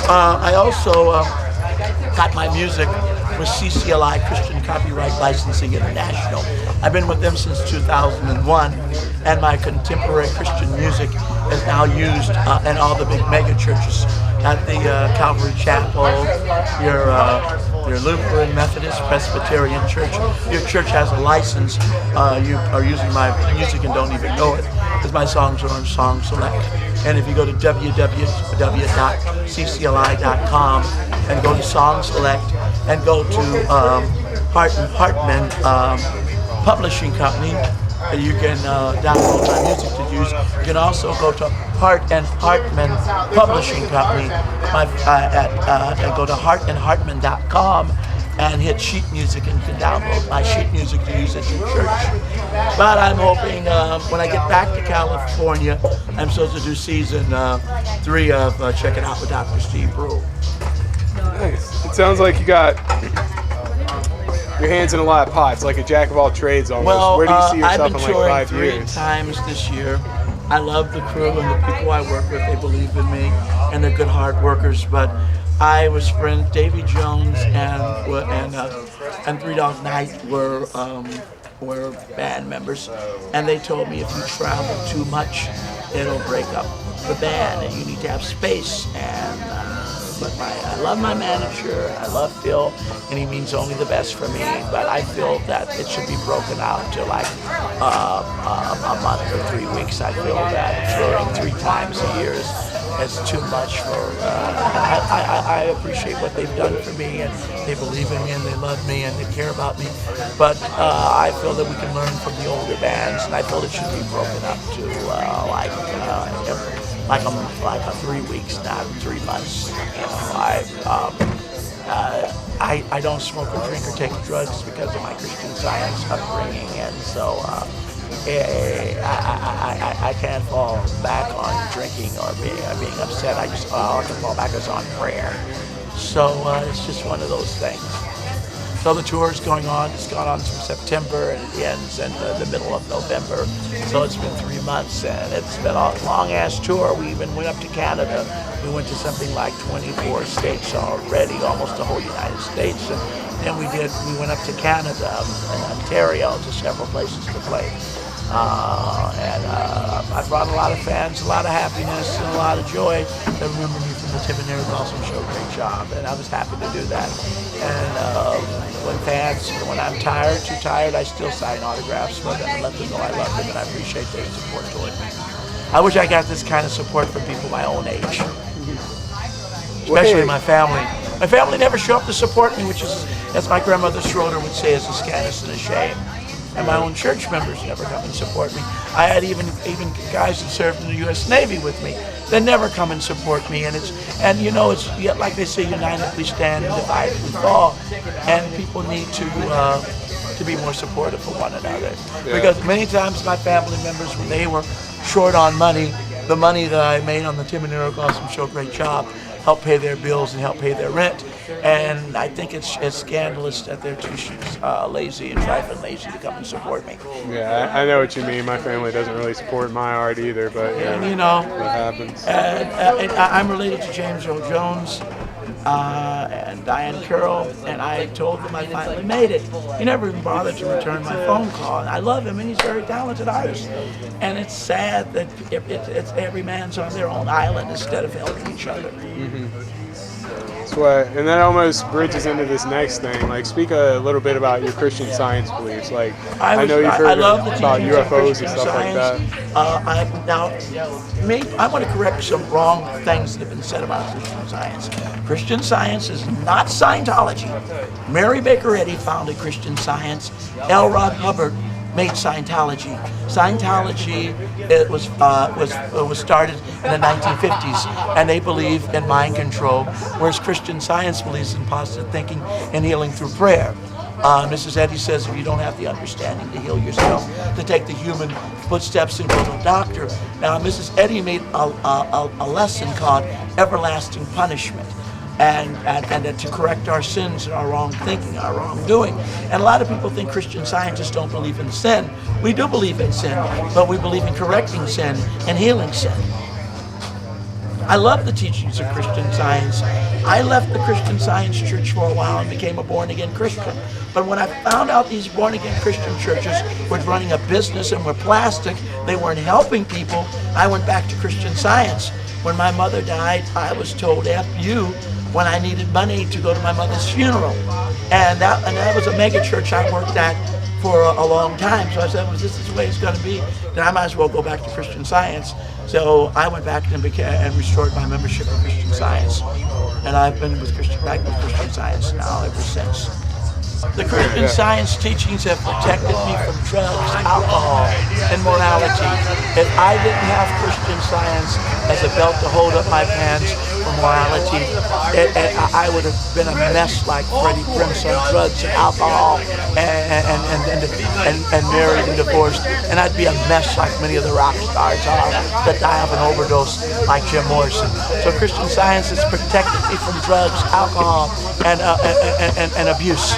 I also got my music with CCLI, Christian Copyright Licensing International. I've been with them since 2001, and my contemporary Christian music is now used in all the big mega churches, at the Calvary Chapel, your Lutheran, Methodist, Presbyterian church. Your church has a license. You are using my music and don't even know it, because my songs are on Song Select. And if you go to www.ccli.com and go to Song Select and go to Hart and Hartman Publishing Company, you can download my music to use. You can also go to Hart and Hartman Publishing Company and go to hartandhartman.com and hit sheet music, and you can download my sheet music to use at your church. But I'm hoping when I get back to California, I'm supposed to do season 3 of Check It Out with Dr. Steve Brule. Nice. It sounds like you got your hands in a lot of pots, like a jack of all trades almost. Well, where do you see yourself I've been in like touring 5 3 years? times this year. I love the crew and the people I work with. They believe in me, and they're good, hard workers. But I was friends. Davy Jones and Three Dog Night were band members, and they told me if you travel too much, it'll break up the band, and you need to have space. And but I love my manager. I love Phil, and he means only the best for me. But I feel that it should be broken out to like a month or 3 weeks. I feel that touring 3 times a year is too much for. I appreciate what they've done for me, and they believe in me, and they love me, and they care about me. But I feel that we can learn from the older bands, and I feel it should be broken up to like a 3 weeks, not 3 months. You know, I don't smoke or drink or take drugs because of my Christian Science upbringing, and so I can't fall back on drinking or being upset. All I can fall back is on prayer. So it's just one of those things. So the tour is going on. It's gone on from September, and it ends in the middle of November. So it's been 3 months, and it's been a long-ass tour. We even went up to Canada. We went to something like 24 states already, almost the whole United States. And then we went up to Canada and Ontario, to several places to play. I brought a lot of fans, a lot of happiness, and a lot of joy that remember me from the Tim and Eric Awesome Show. Great job, and I was happy to do that. And when I'm too tired, I still sign autographs for them and let them know I love them and I appreciate their support toward me. I wish I got this kind of support from people my own age, especially my family. My family never show up to support me, which is, as my grandmother Schroeder would say, is a scandalous and a shame. And my own church members never come and support me. I had even guys that served in the U.S. Navy with me that never come and support me. It's like they say, united we stand and divided we fall. And people need to be more supportive of one another. Yeah. Because many times my family members, when they were short on money, the money that I made on the Tim and Eric Awesome Show, great job, help pay their bills and help pay their rent. And I think it's scandalous that they're too lazy and trifling lazy to come and support me. Yeah, I know what you mean. My family doesn't really support my art either, but yeah, and, that happens. And I'm related to James Earl Jones and Diane Carroll, and I told them I finally made it. He never even bothered to return my phone call. And I love him, and he's a very talented artist. And it's sad that it's every man's on their own island instead of helping each other. Mm-hmm. And that almost bridges into this next thing. Like, speak a little bit about your Christian Science beliefs. Like, I know you've heard about UFOs and stuff like that. I want to correct some wrong things that have been said about Christian Science. Christian Science is not Scientology. Mary Baker Eddy founded Christian Science. L. Ron Hubbard made Scientology. Scientology was started in the 1950s, and they believe in mind control, whereas Christian Science believes in positive thinking and healing through prayer. Mrs. Eddy says if you don't have the understanding to heal yourself, to take the human footsteps and go to a doctor. Now, Mrs. Eddy made a lesson called everlasting punishment. And to correct our sins and our wrong thinking, our wrongdoing. And a lot of people think Christian Scientists don't believe in sin. We do believe in sin, but we believe in correcting sin and healing sin. I love the teachings of Christian Science. I left the Christian Science church for a while and became a born-again Christian. But when I found out these born-again Christian churches were running a business and were plastic, they weren't helping people, I went back to Christian Science. When my mother died, I was told, F you, when I needed money to go to my mother's funeral. And that was a mega church I worked at for a long time. So I said, well, this is the way it's going to be, then I might as well go back to Christian Science. So I went back and restored my membership in Christian Science. And I've been back with Christian Science now ever since. The Christian Science teachings have protected me from drugs, alcohol, and morality. If I didn't have Christian Science as a belt to hold up my pants for morality, I would have been a mess like Freddie Prinze on drugs and alcohol and married and divorced. And I'd be a mess like many of the rock stars are that die of an overdose like Jim Morrison. So Christian Science has protected me from drugs, alcohol, and abuse.